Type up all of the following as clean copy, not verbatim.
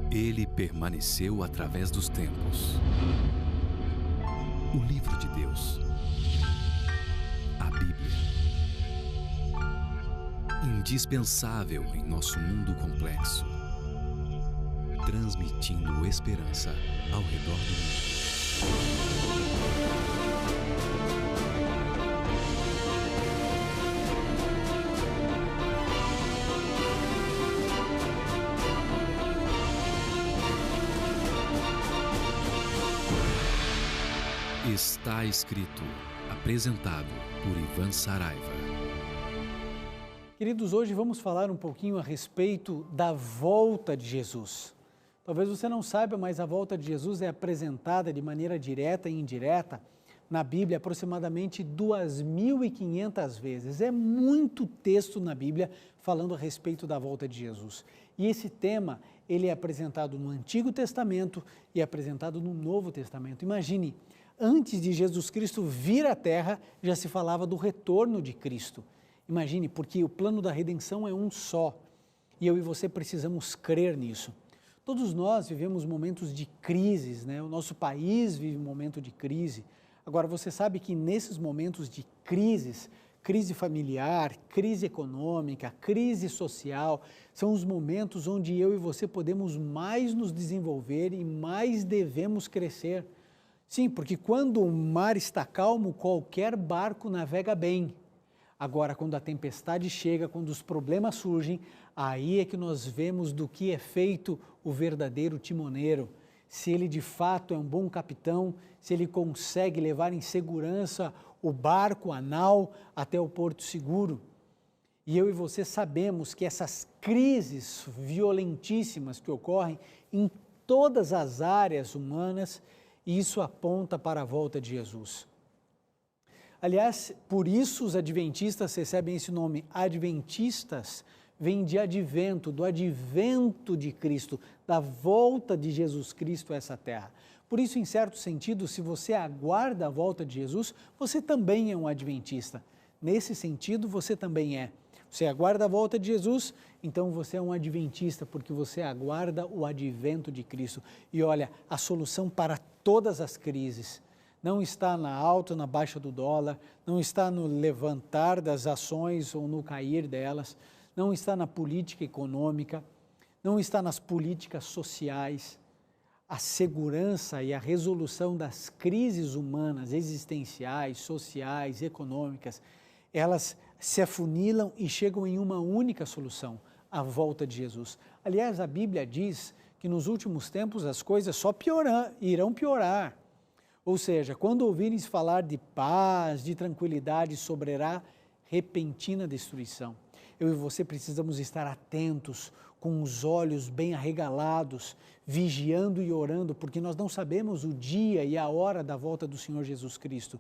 Ele permaneceu através dos tempos. O livro de Deus. A Bíblia. Indispensável em nosso mundo complexo. Transmitindo esperança ao redor do mundo. Está escrito, apresentado por Ivan Saraiva. Queridos, hoje vamos falar um pouquinho a respeito da volta de Jesus. Talvez você não saiba, mas a volta de Jesus é apresentada de maneira direta e indireta na Bíblia aproximadamente 2.500 vezes. É muito texto na Bíblia falando a respeito da volta de Jesus. E esse tema, ele é apresentado no Antigo Testamento e é apresentado no Novo Testamento. Imagine, antes de Jesus Cristo vir à Terra, já se falava do retorno de Cristo. Imagine, porque o plano da redenção é um só, e eu e você precisamos crer nisso. Todos nós vivemos momentos de crises, né? O nosso país vive um momento de crise. Agora, você sabe que nesses momentos de crises, crise familiar, crise econômica, crise social, são os momentos onde eu e você podemos mais nos desenvolver e mais devemos crescer. Sim, porque quando o mar está calmo, qualquer barco navega bem. Agora, quando a tempestade chega, quando os problemas surgem, aí é que nós vemos do que é feito o verdadeiro timoneiro. Se ele de fato é um bom capitão, se ele consegue levar em segurança o barco, a nau, até o porto seguro. E eu e você sabemos que essas crises violentíssimas que ocorrem em todas as áreas humanas, e isso aponta para a volta de Jesus. Aliás, por isso os adventistas recebem esse nome. Adventistas vem de advento, do advento de Cristo, da volta de Jesus Cristo a essa terra. Por isso, em certo sentido, se você aguarda a volta de Jesus, você também é um adventista. Nesse sentido, você também é. Você aguarda a volta de Jesus, então você é um adventista, porque você aguarda o advento de Cristo. E olha, a solução para todas as crises não está na alta ou na baixa do dólar, não está no levantar das ações ou no cair delas, não está na política econômica, não está nas políticas sociais. A segurança e a resolução das crises humanas, existenciais, sociais, econômicas, elas se afunilam e chegam em uma única solução, a volta de Jesus. Aliás, a Bíblia diz que nos últimos tempos as coisas só irão piorar. Ou seja, quando ouvirem falar de paz, de tranquilidade, sobrará repentina destruição. Eu e você precisamos estar atentos, com os olhos bem arregalados, vigiando e orando, porque nós não sabemos o dia e a hora da volta do Senhor Jesus Cristo,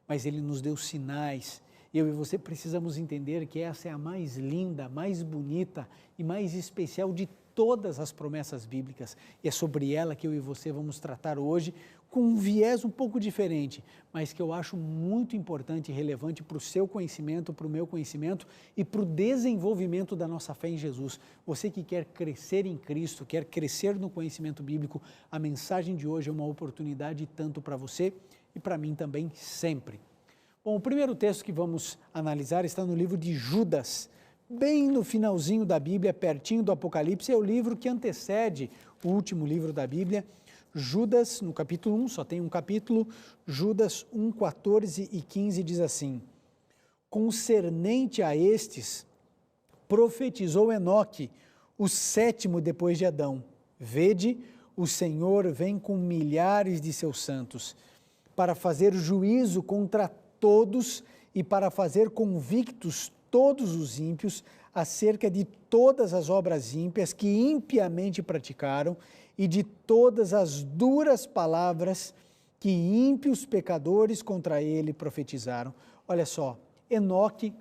mas Ele nos deu sinais. Eu e você precisamos entender que essa é a mais linda, mais bonita e mais especial de todas as promessas bíblicas. E é sobre ela que eu e você vamos tratar hoje, com um viés um pouco diferente, mas que eu acho muito importante e relevante para o seu conhecimento, para o meu conhecimento e para o desenvolvimento da nossa fé em Jesus. Você que quer crescer em Cristo, quer crescer no conhecimento bíblico, a mensagem de hoje é uma oportunidade tanto para você e para mim também sempre. Bom, o primeiro texto que vamos analisar está no livro de Judas, bem no finalzinho da Bíblia, pertinho do Apocalipse, é o livro que antecede o último livro da Bíblia. Judas, no capítulo 1, só tem um capítulo, Judas 1, 14 e 15 diz assim: concernente a estes, profetizou Enoque, o sétimo depois de Adão. Vede, o Senhor vem com milhares de seus santos, para fazer juízo contra todos e para fazer convictos todos os ímpios acerca de todas as obras ímpias que impiamente praticaram e de todas as duras palavras que ímpios pecadores contra ele profetizaram. Olha só, Enoque,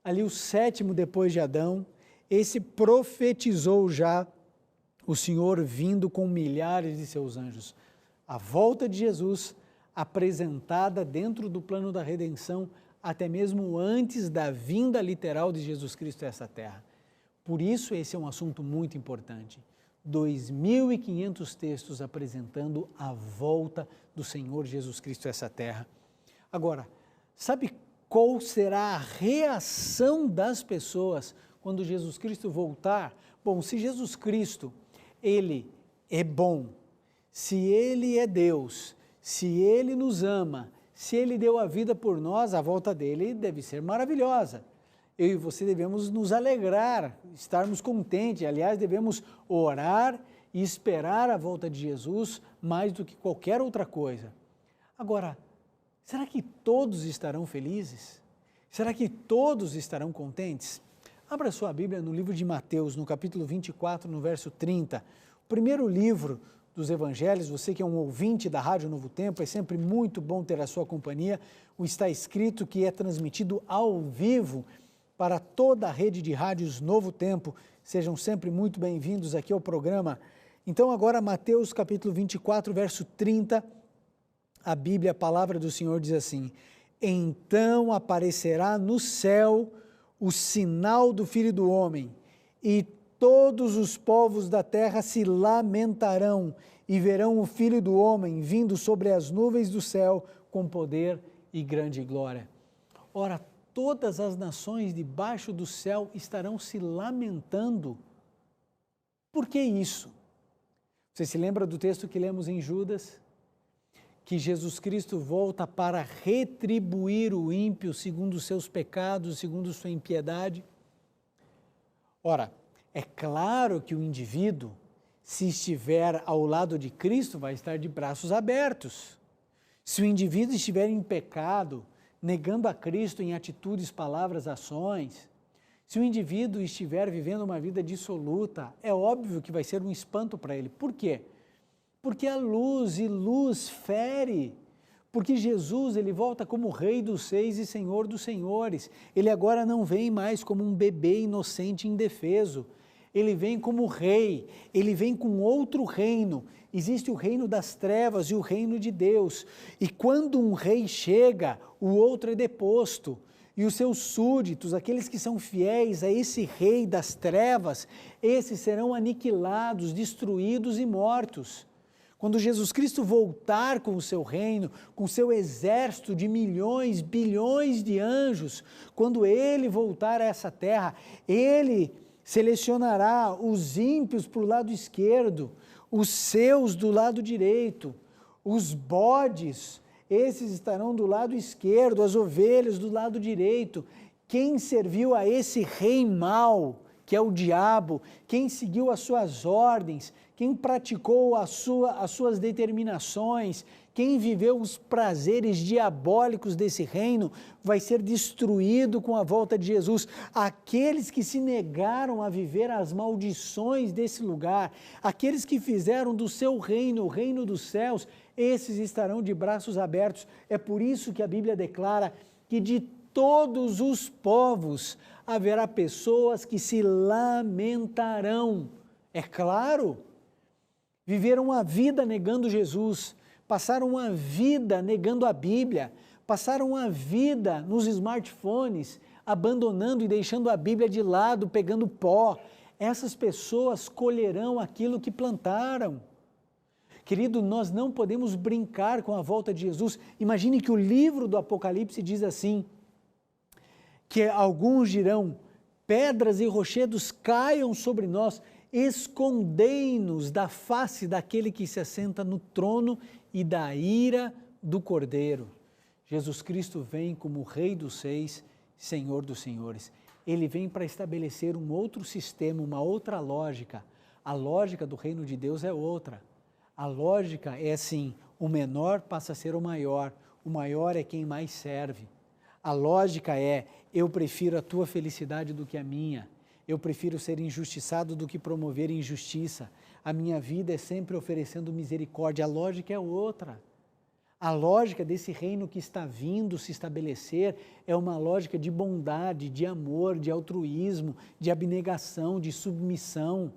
ali o sétimo depois de Adão, esse profetizou já o Senhor vindo com milhares de seus anjos. A volta de Jesus apresentada dentro do plano da redenção, até mesmo antes da vinda literal de Jesus Cristo a essa terra. Por isso, esse é um assunto muito importante. 2.500 textos apresentando a volta do Senhor Jesus Cristo a essa terra. Agora, sabe qual será a reação das pessoas quando Jesus Cristo voltar? Bom, se Jesus Cristo, Ele é bom, se Ele é Deus, se Ele nos ama, se Ele deu a vida por nós, a volta dele deve ser maravilhosa. Eu e você devemos nos alegrar, estarmos contentes, aliás, devemos orar e esperar a volta de Jesus mais do que qualquer outra coisa. Agora, será que todos estarão felizes? Será que todos estarão contentes? Abra sua Bíblia no livro de Mateus, no capítulo 24, no verso 30. O primeiro livro dos Evangelhos, você que é um ouvinte da Rádio Novo Tempo, é sempre muito bom ter a sua companhia. O Está Escrito, que é transmitido ao vivo para toda a rede de rádios Novo Tempo. Sejam sempre muito bem-vindos aqui ao programa. Então agora Mateus capítulo 24, verso 30, a Bíblia, a palavra do Senhor diz assim: então aparecerá no céu o sinal do Filho do Homem, e todos os povos da terra se lamentarão e verão o Filho do Homem vindo sobre as nuvens do céu com poder e grande glória. Ora, todas as nações debaixo do céu estarão se lamentando. Por que isso? Você se lembra do texto que lemos em Judas? Que Jesus Cristo volta para retribuir o ímpio segundo os seus pecados, segundo sua impiedade. Ora, é claro que o indivíduo, se estiver ao lado de Cristo, vai estar de braços abertos. Se o indivíduo estiver em pecado, negando a Cristo em atitudes, palavras, ações, se o indivíduo estiver vivendo uma vida dissoluta, é óbvio que vai ser um espanto para ele. Por quê? Porque a luz fere, porque Jesus, ele volta como Rei dos Reis e Senhor dos Senhores. Ele agora não vem mais como um bebê inocente e indefeso, ele vem como Rei, ele vem com outro reino. Existe o reino das trevas e o reino de Deus, e quando um rei chega, o outro é deposto, e os seus súditos, aqueles que são fiéis a esse rei das trevas, esses serão aniquilados, destruídos e mortos. Quando Jesus Cristo voltar com o seu reino, com o seu exército de milhões, bilhões de anjos, quando ele voltar a essa terra, ele selecionará os ímpios para o lado esquerdo, os seus do lado direito, os bodes, esses estarão do lado esquerdo, as ovelhas do lado direito. Quem serviu a esse rei mau, que é o diabo, quem seguiu as suas ordens, quem praticou as suas determinações, quem viveu os prazeres diabólicos desse reino, vai ser destruído com a volta de Jesus. Aqueles que se negaram a viver as maldições desse lugar, aqueles que fizeram do seu reino o reino dos céus, esses estarão de braços abertos. É por isso que a Bíblia declara que de todos os povos haverá pessoas que se lamentarão. É claro, viveram a vida negando Jesus, passaram uma vida negando a Bíblia, passaram a vida nos smartphones, abandonando e deixando a Bíblia de lado, pegando pó. Essas pessoas colherão aquilo que plantaram. Querido, nós não podemos brincar com a volta de Jesus. Imagine que o livro do Apocalipse diz assim, que alguns dirão, pedras e rochedos caiam sobre nós, escondei-nos da face daquele que se assenta no trono e da ira do Cordeiro. Jesus Cristo vem como Rei dos Reis, Senhor dos Senhores. Ele vem para estabelecer um outro sistema, uma outra lógica. A lógica do reino de Deus é outra. A lógica é assim, o menor passa a ser o maior é quem mais serve. A lógica é, eu prefiro a tua felicidade do que a minha. Eu prefiro ser injustiçado do que promover injustiça. A minha vida é sempre oferecendo misericórdia. A lógica é outra. A lógica desse reino que está vindo se estabelecer é uma lógica de bondade, de amor, de altruísmo, de abnegação, de submissão.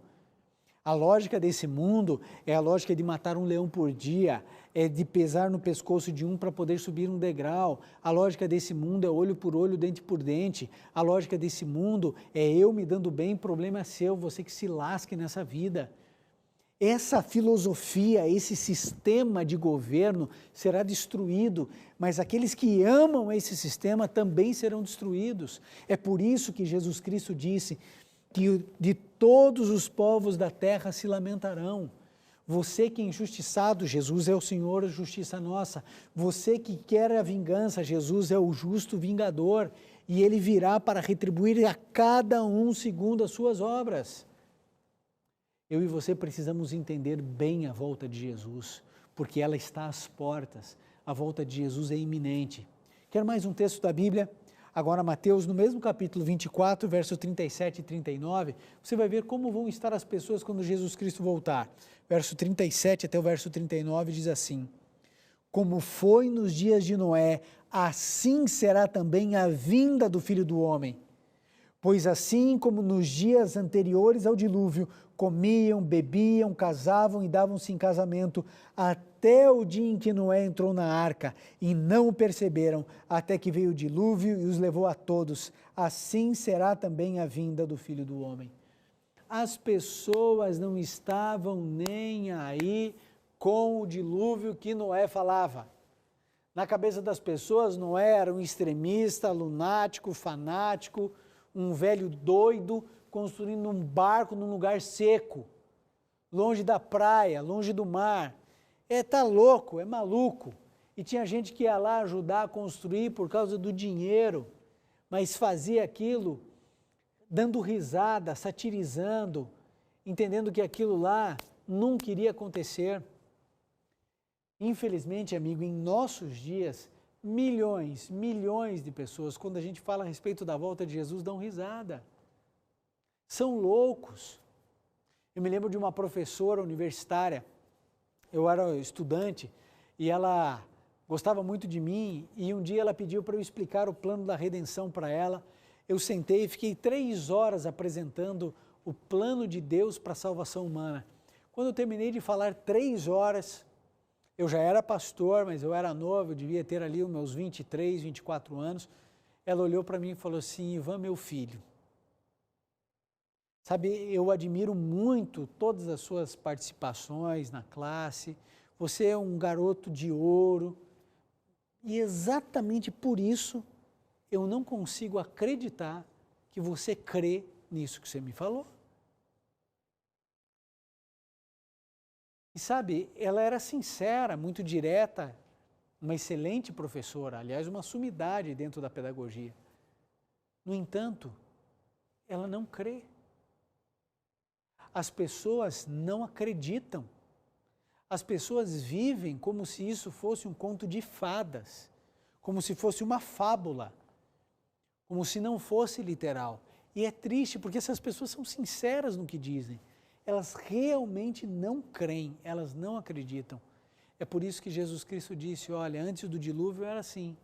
A lógica desse mundo é a lógica de matar um leão por dia, é de pesar no pescoço de um para poder subir um degrau. A lógica desse mundo é olho por olho, dente por dente. A lógica desse mundo é eu me dando bem, problema é seu, você que se lasque nessa vida. Essa filosofia, esse sistema de governo será destruído, mas aqueles que amam esse sistema também serão destruídos. É por isso que Jesus Cristo disse que de todos os povos da terra se lamentarão. Você que é injustiçado, Jesus é o Senhor, a justiça nossa. Você que quer a vingança, Jesus é o justo vingador. E Ele virá para retribuir a cada um segundo as suas obras. Eu e você precisamos entender bem a volta de Jesus, porque ela está às portas. A volta de Jesus é iminente. Quer mais um texto da Bíblia? Agora Mateus, no mesmo capítulo 24, verso 37 e 39, você vai ver como vão estar as pessoas quando Jesus Cristo voltar. Verso 37 até o verso 39 diz assim: como foi nos dias de Noé, assim será também a vinda do Filho do Homem. Pois assim como nos dias anteriores ao dilúvio, comiam, bebiam, casavam e davam-se em casamento, até o dia em que Noé entrou na arca, e não o perceberam, até que veio o dilúvio e os levou a todos. Assim será também a vinda do Filho do Homem. As pessoas não estavam nem aí com o dilúvio que Noé falava. Na cabeça das pessoas, Noé era um extremista, lunático, fanático, um velho doido, construindo um barco num lugar seco, longe da praia, longe do mar. Tá louco, é maluco. E tinha gente que ia lá ajudar a construir por causa do dinheiro, mas fazia aquilo dando risada, satirizando, entendendo que aquilo lá nunca iria acontecer. Infelizmente, amigo, em nossos dias, milhões de pessoas, quando a gente fala a respeito da volta de Jesus, dão risada. São loucos. Eu me lembro de uma professora universitária, eu era estudante, e ela gostava muito de mim, e um dia ela pediu para eu explicar o plano da redenção para ela. Eu sentei e fiquei 3 horas apresentando o plano de Deus para a salvação humana. Quando eu terminei de falar 3 horas, eu já era pastor, mas eu era novo, eu devia ter ali os meus 23, 24 anos. Ela olhou para mim e falou assim: Ivan, meu filho, sabe, eu admiro muito todas as suas participações na classe, você é um garoto de ouro, e exatamente por isso eu não consigo acreditar que você crê nisso que você me falou. E sabe, ela era sincera, muito direta, uma excelente professora, aliás, uma sumidade dentro da pedagogia. No entanto, ela não crê. As pessoas não acreditam. As pessoas vivem como se isso fosse um conto de fadas, como se fosse uma fábula, como se não fosse literal. E é triste porque essas pessoas são sinceras no que dizem. Elas realmente não creem, elas não acreditam. É por isso que Jesus Cristo disse, olha, antes do dilúvio era assim.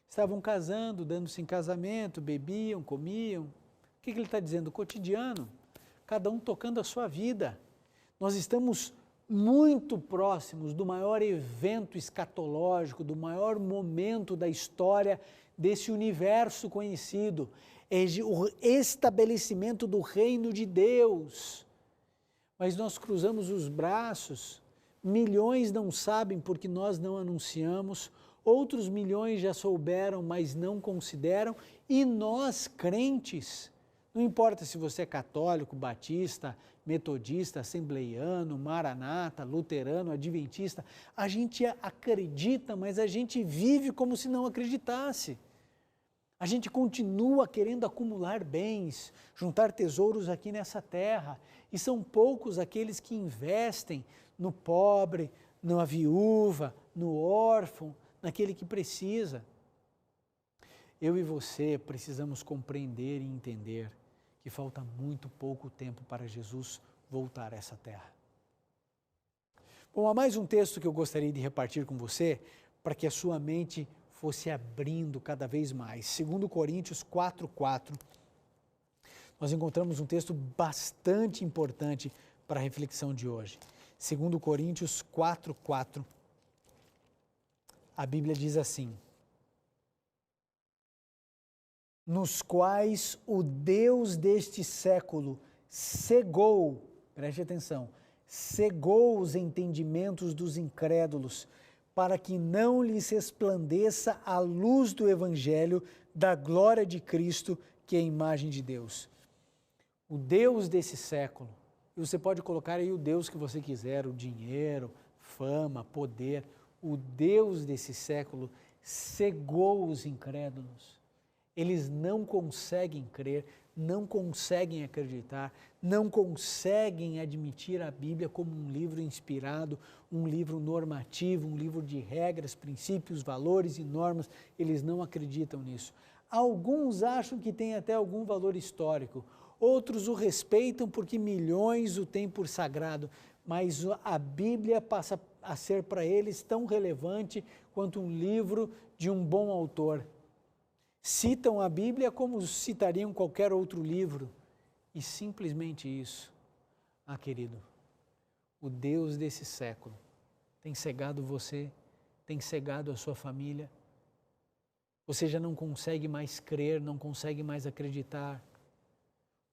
Estavam casando, dando-se em casamento, bebiam, comiam. O que ele está dizendo? Cotidiano. Cada um tocando a sua vida. Nós estamos muito próximos do maior evento escatológico, do maior momento da história desse universo conhecido. É o estabelecimento do reino de Deus. Mas nós cruzamos os braços, milhões não sabem porque nós não anunciamos, outros milhões já souberam, mas não consideram, e nós, crentes, não importa se você é católico, batista, metodista, assembleiano, maranata, luterano, adventista, a gente acredita, mas a gente vive como se não acreditasse. A gente continua querendo acumular bens, juntar tesouros aqui nessa terra, e são poucos aqueles que investem no pobre, na viúva, no órfão, naquele que precisa. Eu e você precisamos compreender e entender que falta muito pouco tempo para Jesus voltar a essa terra. Bom, há mais um texto que eu gostaria de repartir com você, para que a sua mente fosse abrindo cada vez mais. 2 Coríntios 4:4, nós encontramos um texto bastante importante para a reflexão de hoje. 2 Coríntios 4:4, a Bíblia diz assim: nos quais o Deus deste século cegou, preste atenção, cegou os entendimentos dos incrédulos, para que não lhes resplandeça a luz do Evangelho da glória de Cristo, que é a imagem de Deus. O Deus desse século, e você pode colocar aí o Deus que você quiser, o dinheiro, fama, poder, o Deus desse século cegou os incrédulos. Eles não conseguem crer, não conseguem acreditar, não conseguem admitir a Bíblia como um livro inspirado, um livro normativo, um livro de regras, princípios, valores e normas. Eles não acreditam nisso. Alguns acham que tem até algum valor histórico, outros o respeitam porque milhões o têm por sagrado, mas a Bíblia passa a ser para eles tão relevante quanto um livro de um bom autor. Citam a Bíblia como citariam qualquer outro livro, e simplesmente isso. Ah, querido, o Deus desse século tem cegado você, tem cegado a sua família. Você já não consegue mais crer, não consegue mais acreditar.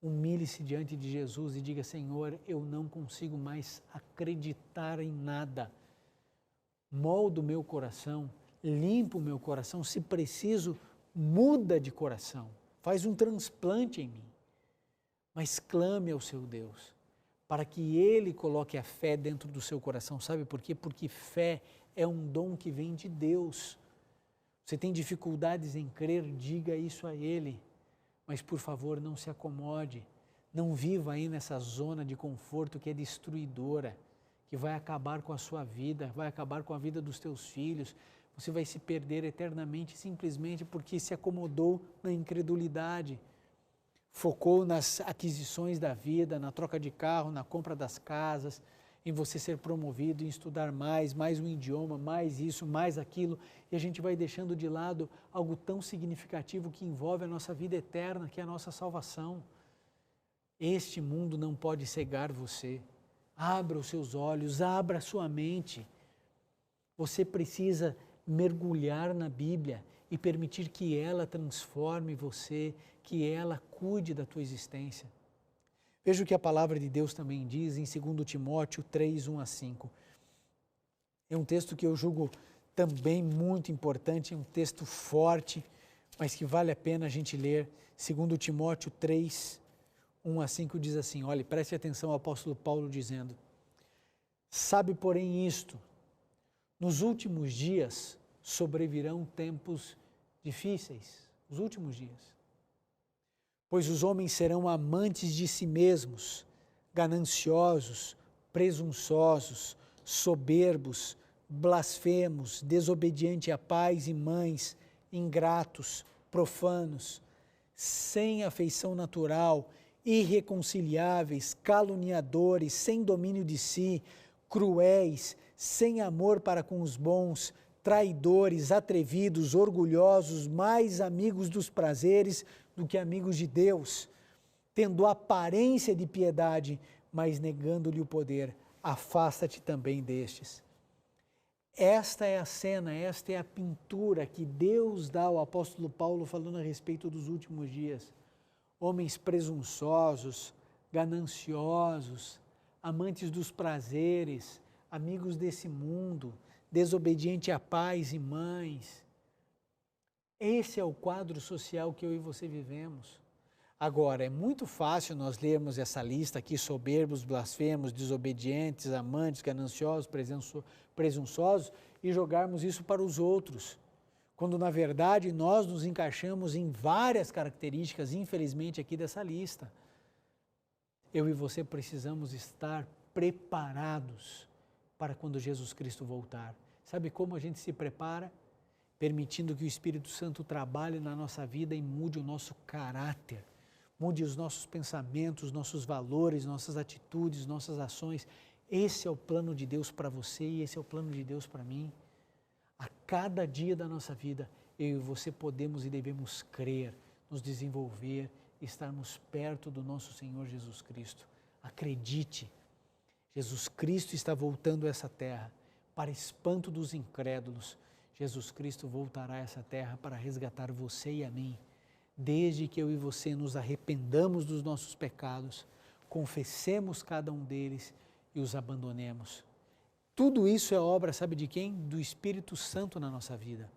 Humilhe-se diante de Jesus e diga: Senhor, eu não consigo mais acreditar em nada. Molda o meu coração, limpa o meu coração, se preciso, muda de coração, faz um transplante em mim. Mas clame ao seu Deus, para que Ele coloque a fé dentro do seu coração. Sabe por quê? Porque fé é um dom que vem de Deus. Você tem dificuldades em crer, diga isso a Ele. Mas, por favor, não se acomode, não viva aí nessa zona de conforto que é destruidora, que vai acabar com a sua vida, vai acabar com a vida dos teus filhos. Você vai se perder eternamente simplesmente porque se acomodou na incredulidade, focou nas aquisições da vida, na troca de carro, na compra das casas, em você ser promovido, em estudar mais um idioma, mais isso, mais aquilo, e a gente vai deixando de lado algo tão significativo que envolve a nossa vida eterna, que é a nossa salvação. Este mundo não pode cegar você. Abra os seus olhos, abra a sua mente. Você precisa mergulhar na Bíblia e permitir que ela transforme você, que ela cuide da tua existência. Veja o que a palavra de Deus também diz em 2 Timóteo 3, 1 a 5. É um texto que eu julgo também muito importante, é um texto forte, mas que vale a pena a gente ler. 2 Timóteo 3, 1 a 5 diz assim, olhe, preste atenção ao apóstolo Paulo dizendo: sabe, porém, isto, nos últimos dias sobrevirão tempos difíceis, os últimos dias. Pois os homens serão amantes de si mesmos, gananciosos, presunçosos, soberbos, blasfemos, desobedientes a pais e mães, ingratos, profanos, sem afeição natural, irreconciliáveis, caluniadores, sem domínio de si, cruéis, sem amor para com os bons, traidores, atrevidos, orgulhosos, mais amigos dos prazeres do que amigos de Deus, tendo aparência de piedade, mas negando-lhe o poder. Afasta-te também destes. Esta é a cena, esta é a pintura que Deus dá ao apóstolo Paulo falando a respeito dos últimos dias. Homens presunçosos, gananciosos, amantes dos prazeres, amigos desse mundo, desobediente a pais e mães. Esse é o quadro social que eu e você vivemos. Agora, é muito fácil nós lermos essa lista aqui, soberbos, blasfemos, desobedientes, amantes, gananciosos, presunçosos, e jogarmos isso para os outros, quando na verdade nós nos encaixamos em várias características, infelizmente, aqui dessa lista. Eu e você precisamos estar preparados para quando Jesus Cristo voltar. Sabe como a gente se prepara? Permitindo que o Espírito Santo trabalhe na nossa vida e mude o nosso caráter, mude os nossos pensamentos, nossos valores, nossas atitudes, nossas ações. Esse é o plano de Deus para você e esse é o plano de Deus para mim. A cada dia da nossa vida, eu e você podemos e devemos crer, nos desenvolver, estarmos perto do nosso Senhor Jesus Cristo. Acredite, Jesus Cristo está voltando a essa terra para espanto dos incrédulos. Jesus Cristo voltará a essa terra para resgatar você e a mim, desde que eu e você nos arrependamos dos nossos pecados, confessemos cada um deles e os abandonemos. Tudo isso é obra, sabe de quem? Do Espírito Santo na nossa vida.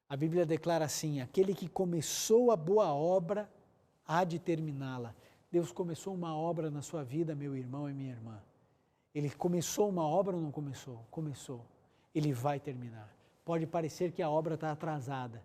A Bíblia declara assim: aquele que começou a boa obra há de terminá-la. Deus começou uma obra na sua vida, meu irmão e minha irmã. Ele começou uma obra ou não começou? Começou. Ele vai terminar. Pode parecer que a obra está atrasada.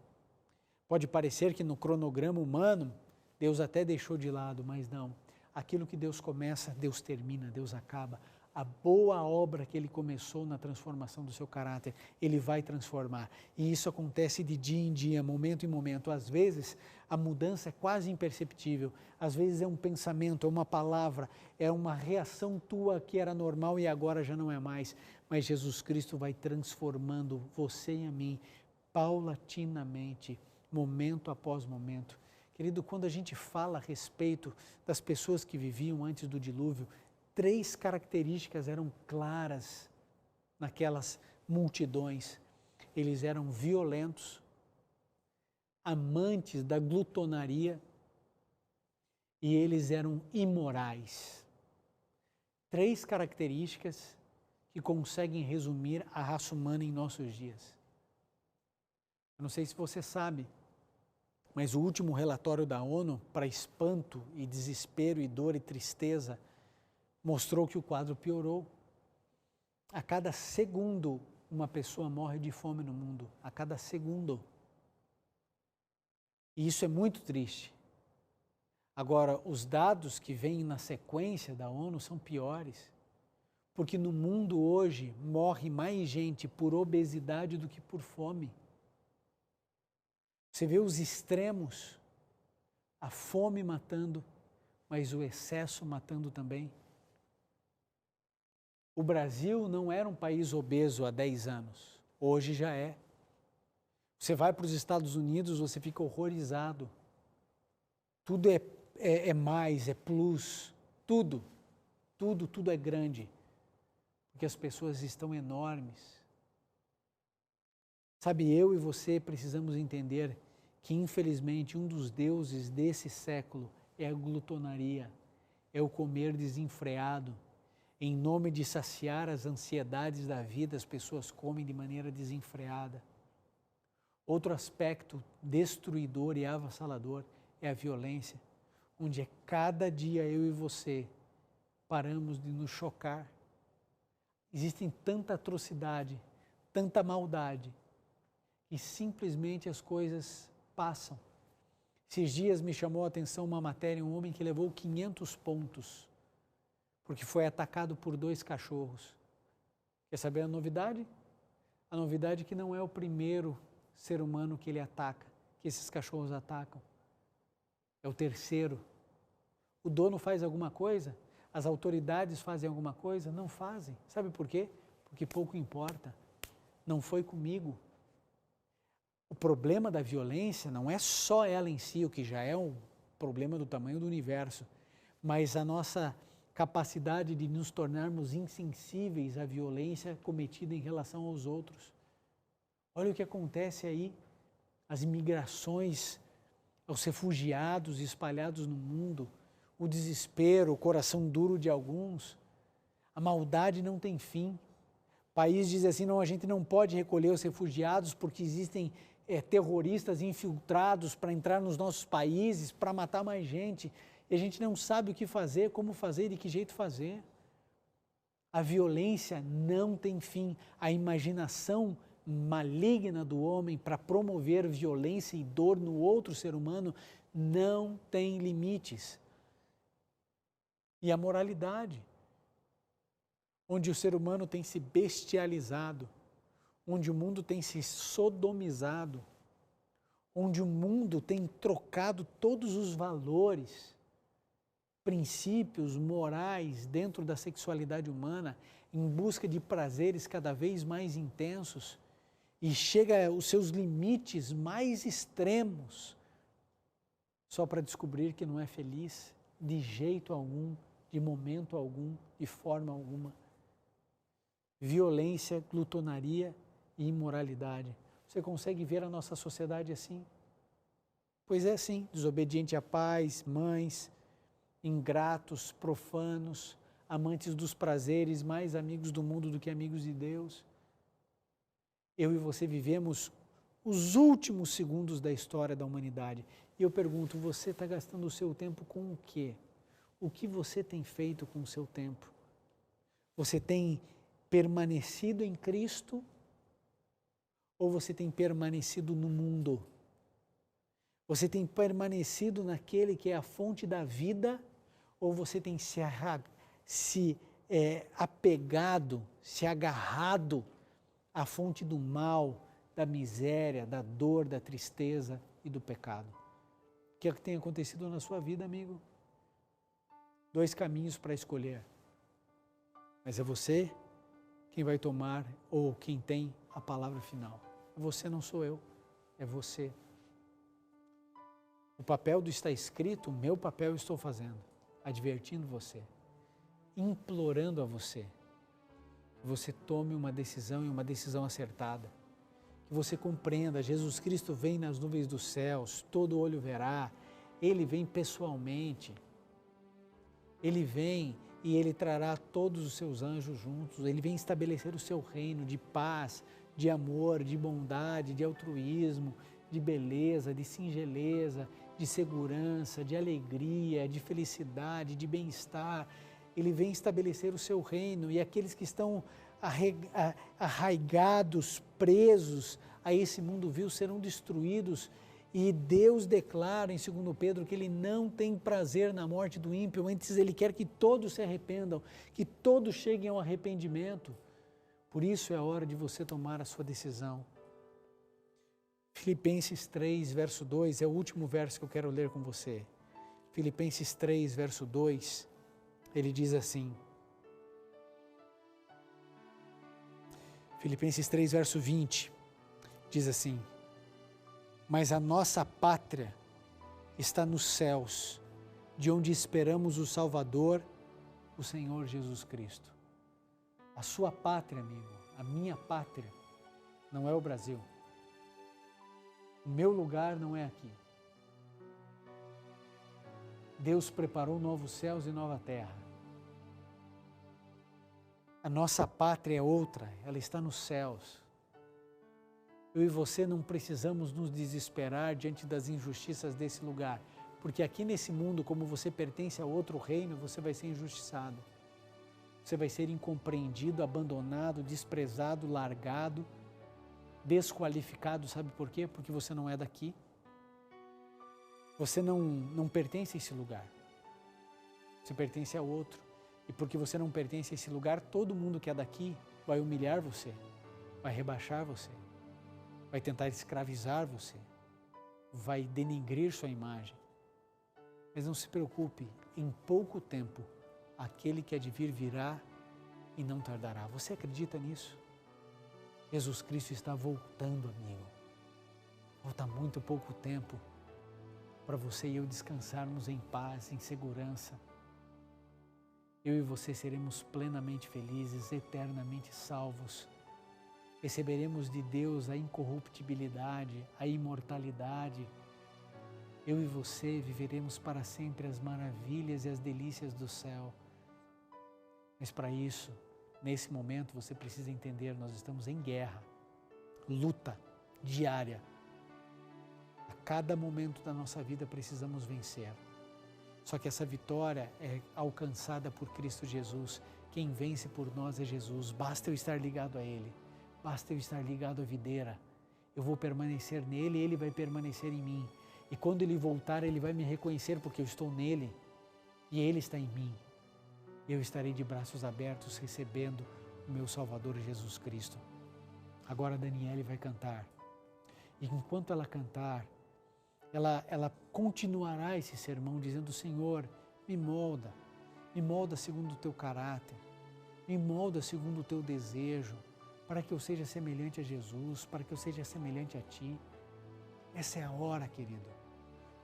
Pode parecer que no cronograma humano Deus até deixou de lado, mas não. Aquilo que Deus começa, Deus termina, Deus acaba. A boa obra que Ele começou na transformação do seu caráter, Ele vai transformar. E isso acontece de dia em dia, momento em momento. Às vezes, a mudança é quase imperceptível. Às vezes é um pensamento, é uma palavra, é uma reação tua que era normal e agora já não é mais. Mas Jesus Cristo vai transformando você e a mim, paulatinamente, momento após momento. Querido, quando a gente fala a respeito das pessoas que viviam antes do dilúvio, 3 características eram claras naquelas multidões. Eles eram violentos, amantes da glutonaria e eles eram imorais. 3 características que conseguem resumir a raça humana em nossos dias. Eu não sei se você sabe, mas o último relatório da ONU, para espanto e desespero e dor e tristeza, mostrou que o quadro piorou. A cada segundo, uma pessoa morre de fome no mundo. A cada segundo. E isso é muito triste. Agora, os dados que vêm na sequência da ONU são piores. Porque no mundo hoje morre mais gente por obesidade do que por fome. Você vê os extremos, a fome matando, mas o excesso matando também. O Brasil não era um país obeso há 10 anos, hoje já é. Você vai para os Estados Unidos, você fica horrorizado. Tudo é mais, é plus, tudo é grande, porque as pessoas estão enormes. Sabe, eu e você precisamos entender que, infelizmente, um dos deuses desse século é a glutonaria, é o comer desenfreado. Em nome de saciar as ansiedades da vida, as pessoas comem de maneira desenfreada. Outro aspecto destruidor e avassalador é a violência, onde cada dia eu e você paramos de nos chocar. Existem tanta atrocidade, tanta maldade, e simplesmente as coisas passam. Esses dias me chamou a atenção uma matéria, um homem que levou 500 pontos, porque foi atacado por 2 cachorros. Quer saber a novidade? A novidade é que não é o primeiro ser humano que ele ataca, que esses cachorros atacam. É o terceiro. O dono faz alguma coisa? As autoridades fazem alguma coisa? Não fazem. Sabe por quê? Porque pouco importa. Não foi comigo. O problema da violência não é só ela em si, o que já é um problema do tamanho do universo, mas a nossa capacidade de nos tornarmos insensíveis à violência cometida em relação aos outros. Olha o que acontece aí, as imigrações, os refugiados espalhados no mundo, o desespero, o coração duro de alguns, a maldade não tem fim. O país diz assim, não, a gente não pode recolher os refugiados porque existem terroristas infiltrados para entrar nos nossos países, para matar mais gente. E a gente não sabe o que fazer, como fazer e de que jeito fazer. A violência não tem fim. A imaginação maligna do homem para promover violência e dor no outro ser humano não tem limites. E a moralidade, onde o ser humano tem se bestializado, onde o mundo tem se sodomizado, onde o mundo tem trocado todos os valores, princípios morais dentro da sexualidade humana em busca de prazeres cada vez mais intensos e chega aos seus limites mais extremos só para descobrir que não é feliz de jeito algum, de momento algum, de forma alguma. Violência, glutonaria e imoralidade. Você consegue ver a nossa sociedade assim? Pois é assim, desobediente a pais, mães, ingratos, profanos, amantes dos prazeres, mais amigos do mundo do que amigos de Deus. Eu e você vivemos os últimos segundos da história da humanidade. E eu pergunto, você está gastando o seu tempo com o quê? O que você tem feito com o seu tempo? Você tem permanecido em Cristo ou você tem permanecido no mundo? Você tem permanecido naquele que é a fonte da vida ou você tem se apegado, se agarrado à fonte do mal, da miséria, da dor, da tristeza e do pecado? O que é que tem acontecido na sua vida, amigo? 2 caminhos para escolher. Mas é você quem vai tomar ou quem tem a palavra final. Você, não sou eu, é você. O papel do está escrito, o meu papel eu estou fazendo, advertindo você, implorando a você, que você tome uma decisão e uma decisão acertada, que você compreenda, Jesus Cristo vem nas nuvens dos céus, todo olho verá, Ele vem pessoalmente, Ele vem e Ele trará todos os seus anjos juntos, Ele vem estabelecer o seu reino de paz, de amor, de bondade, de altruísmo, de beleza, de singeleza, de segurança, de alegria, de felicidade, de bem-estar. Ele vem estabelecer o seu reino e aqueles que estão arraigados, presos a esse mundo vil serão destruídos. E Deus declara em 2 Pedro que Ele não tem prazer na morte do ímpio, antes Ele quer que todos se arrependam, que todos cheguem ao arrependimento. Por isso é a hora de você tomar a sua decisão. Filipenses 3, verso 2, é o último verso que eu quero ler com você. Filipenses 3, verso 2, ele diz assim. Filipenses 3, verso 20, diz assim: mas a nossa pátria está nos céus, de onde esperamos o Salvador, o Senhor Jesus Cristo. A sua pátria, amigo, a minha pátria, não é o Brasil. O meu lugar não é aqui. Deus preparou novos céus e nova terra. A nossa pátria é outra, ela está nos céus. Eu e você não precisamos nos desesperar diante das injustiças desse lugar, porque aqui nesse mundo, como você pertence a outro reino, você vai ser injustiçado. Você vai ser incompreendido, abandonado, desprezado, largado, desqualificado, sabe por quê? Porque você não é daqui. Você não pertence a esse lugar. Você pertence a outro. E porque você não pertence a esse lugar, todo mundo que é daqui vai humilhar você, vai rebaixar você, vai tentar escravizar você, vai denigrir sua imagem. Mas não se preocupe, em pouco tempo, aquele que há de vir virá e não tardará. Você acredita nisso? Jesus Cristo está voltando, amigo. Falta muito pouco tempo para você e eu descansarmos em paz, em segurança. Eu e você seremos plenamente felizes, eternamente salvos. Receberemos de Deus a incorruptibilidade, a imortalidade. Eu e você viveremos para sempre as maravilhas e as delícias do céu. Mas para isso, nesse momento, você precisa entender, nós estamos em guerra, luta diária. A cada momento da nossa vida precisamos vencer. Só que essa vitória é alcançada por Cristo Jesus. Quem vence por nós é Jesus. Basta eu estar ligado a Ele. Basta eu estar ligado à videira. Eu vou permanecer nele e Ele vai permanecer em mim. E quando Ele voltar, Ele vai me reconhecer porque eu estou nele e Ele está em mim. Eu estarei de braços abertos recebendo o meu Salvador Jesus Cristo. Agora a Daniele vai cantar. E enquanto ela cantar, ela continuará esse sermão dizendo: Senhor, me molda segundo o teu caráter, me molda segundo o teu desejo, para que eu seja semelhante a Jesus, para que eu seja semelhante a Ti. Essa é a hora, querido,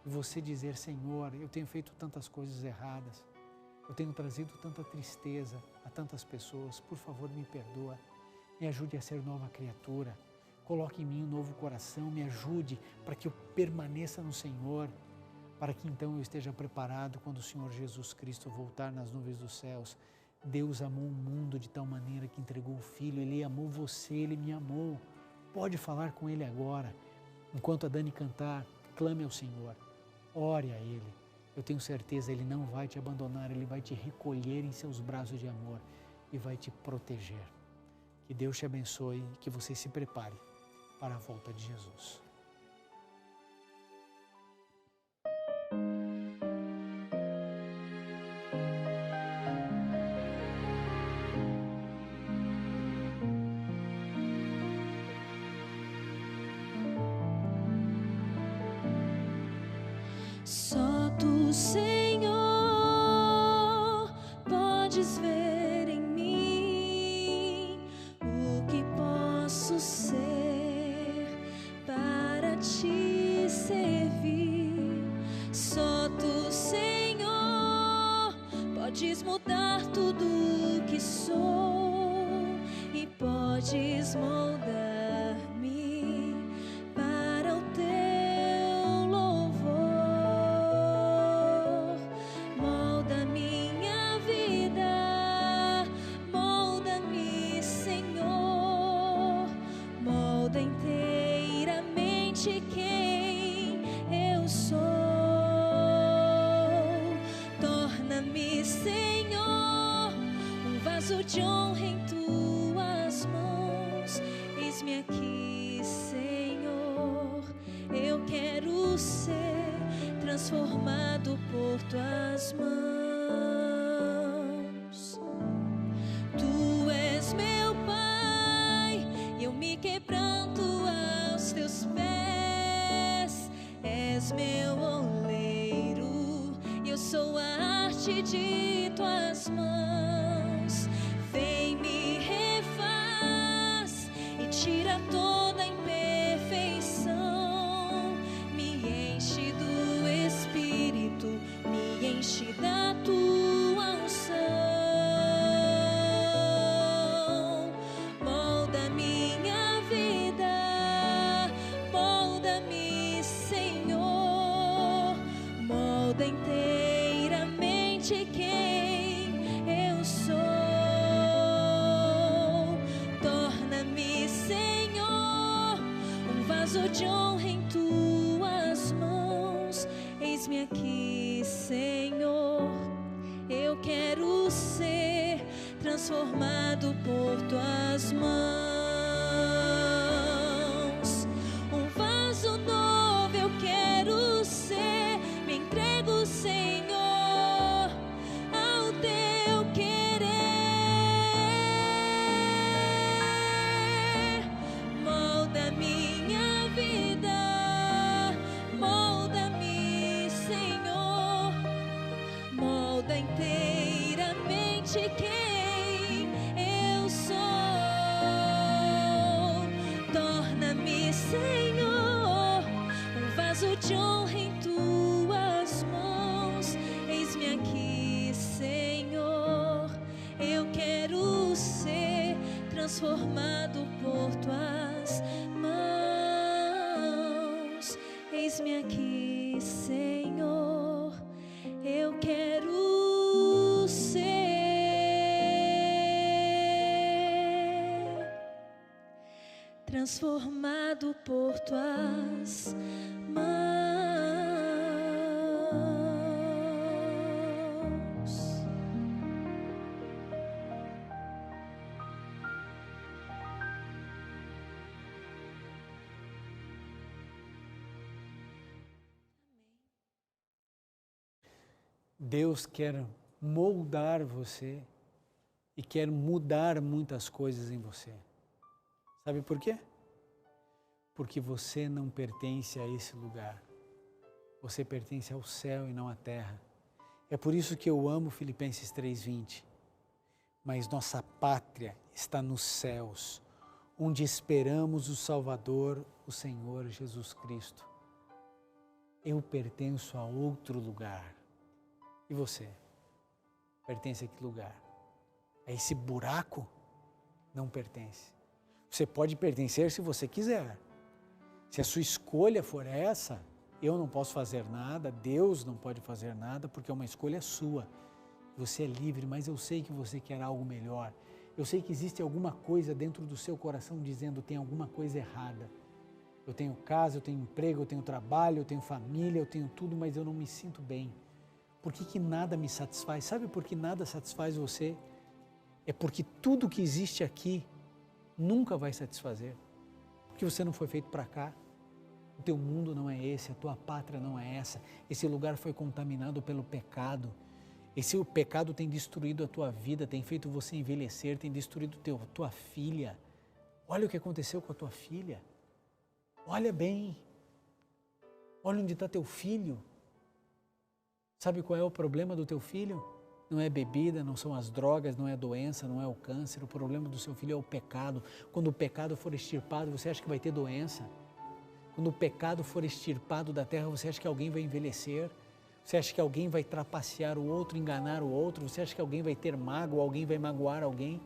de você dizer: Senhor, eu tenho feito tantas coisas erradas, eu tenho trazido tanta tristeza a tantas pessoas, por favor me perdoa, me ajude a ser nova criatura, coloque em mim um novo coração, me ajude para que eu permaneça no Senhor, para que então eu esteja preparado quando o Senhor Jesus Cristo voltar nas nuvens dos céus. Deus amou o mundo de tal maneira que entregou o Filho, Ele amou você, Ele me amou. Pode falar com Ele agora. Enquanto a Dani cantar, clame ao Senhor, ore a Ele. Eu tenho certeza, Ele não vai te abandonar, Ele vai te recolher em seus braços de amor e vai te proteger. Que Deus te abençoe e que você se prepare para a volta de Jesus. Só tu, Senhor, podes ver em mim o que posso ser para te servir. Só tu, Senhor, podes mudar tudo o que sou e podes moldar-me para o teu louvor. Molda minha vida, molda-me, Senhor, molda inteiramente quem eu sou. Torna-me, Senhor, um vaso de honra em tuas mãos. Eis-me aqui, Senhor, eu quero ser transformado por tuas mãos. Tu és meu Pai, e eu me quebranto aos teus pés. És meu oleiro, e eu sou a arte de tuas mãos. Vem, me refaz e tira toda a imperfeição. Me enche do Espírito, me enche da tua unção. Molda minha vida, molda-me, Senhor, molda inteiramente quem eu sou. Torna-me, Senhor, um vaso de honra em tuas mãos. Eis-me aqui, Senhor, eu quero ser transformado por tuas mãos. Um vaso novo eu quero ser, me entrego, Senhor, ao teu querer. Molda minha vida, molda-me, Senhor, molda inteiramente quem eu sou. Torna-me, Senhor, um vaso de honra em tuas mãos. Eis-me aqui, Senhor, eu quero ser transformado por tuas mãos. Eis-me aqui, Senhor, eu quero ser transformado por tuas mãos. Deus quer moldar você e quer mudar muitas coisas em você. Sabe por quê? Porque você não pertence a esse lugar. Você pertence ao céu e não à terra. É por isso que eu amo Filipenses 3:20. Mas nossa pátria está nos céus, onde esperamos o Salvador, o Senhor Jesus Cristo. Eu pertenço a outro lugar. E você? Pertence a que lugar? A esse buraco? Não pertence. Você pode pertencer se você quiser. Se a sua escolha for essa, eu não posso fazer nada, Deus não pode fazer nada, porque é uma escolha sua. Você é livre, mas eu sei que você quer algo melhor. Eu sei que existe alguma coisa dentro do seu coração dizendo tem alguma coisa errada. Eu tenho casa, eu tenho emprego, eu tenho trabalho, eu tenho família, eu tenho tudo, mas eu não me sinto bem. Por que nada me satisfaz? Sabe por que nada satisfaz você? É porque tudo que existe aqui nunca vai satisfazer. Porque você não foi feito para cá. O teu mundo não é esse, a tua pátria não é essa. Esse lugar foi contaminado pelo pecado. O pecado tem destruído a tua vida, tem feito você envelhecer, tem destruído tua filha. Olha o que aconteceu com a tua filha. Olha bem. Olha onde está teu filho. Sabe qual é o problema do teu filho? Não é bebida, não são as drogas, não é a doença, não é o câncer. O problema do seu filho é o pecado. Quando o pecado for extirpado, você acha que vai ter doença? Quando o pecado for extirpado da terra, você acha que alguém vai envelhecer? Você acha que alguém vai trapacear o outro, enganar o outro? Você acha que alguém vai ter mágoa, alguém vai magoar alguém?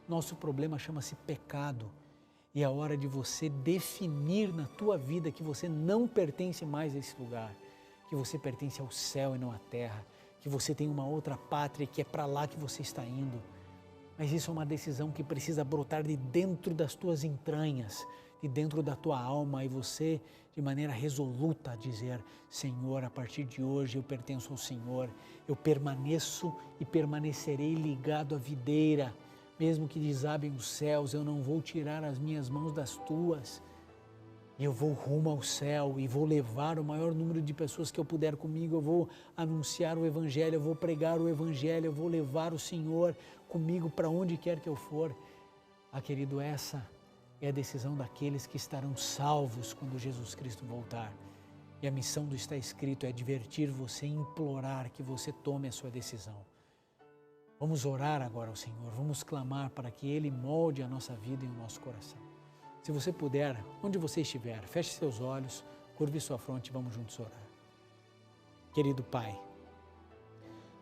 Nosso problema chama-se pecado. E é a hora de você definir na tua vida que você não pertence mais a esse lugar, que você pertence ao céu e não à terra, que você tem uma outra pátria e que é para lá que você está indo. Mas isso é uma decisão que precisa brotar de dentro das tuas entranhas, de dentro da tua alma, e você, de maneira resoluta, dizer: Senhor, a partir de hoje eu pertenço ao Senhor, eu permaneço e permanecerei ligado à videira, mesmo que desabem os céus, eu não vou tirar as minhas mãos das tuas. E eu vou rumo ao céu e vou levar o maior número de pessoas que eu puder comigo, eu vou anunciar o Evangelho, eu vou pregar o Evangelho, eu vou levar o Senhor comigo para onde quer que eu for. Querido, essa é a decisão daqueles que estarão salvos quando Jesus Cristo voltar. E a missão do Está Escrito é advertir você, implorar que você tome a sua decisão. Vamos orar agora ao Senhor, vamos clamar para que Ele molde a nossa vida e o nosso coração. Se você puder, onde você estiver, feche seus olhos, curve sua fronte e vamos juntos orar. Querido Pai,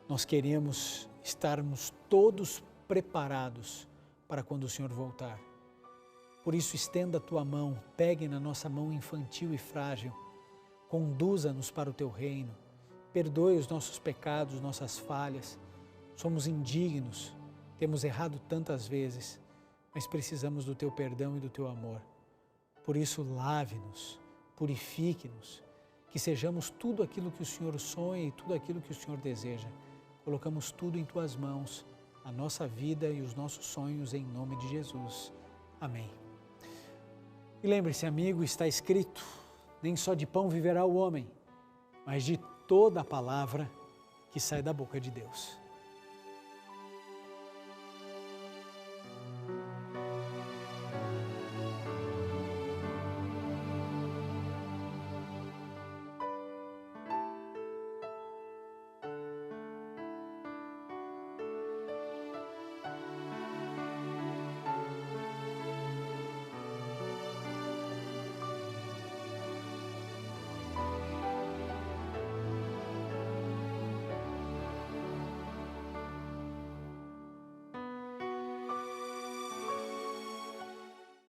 nós queremos estarmos todos preparados para quando o Senhor voltar. Por isso, estenda a tua mão, pegue na nossa mão infantil e frágil, conduza-nos para o teu reino, perdoe os nossos pecados, nossas falhas. Somos indignos, temos errado tantas vezes, mas precisamos do teu perdão e do teu amor. Por isso, lave-nos, purifique-nos, que sejamos tudo aquilo que o Senhor sonha e tudo aquilo que o Senhor deseja. Colocamos tudo em tuas mãos, a nossa vida e os nossos sonhos, em nome de Jesus. Amém. E lembre-se, amigo, está escrito: nem só de pão viverá o homem, mas de toda a palavra que sai da boca de Deus.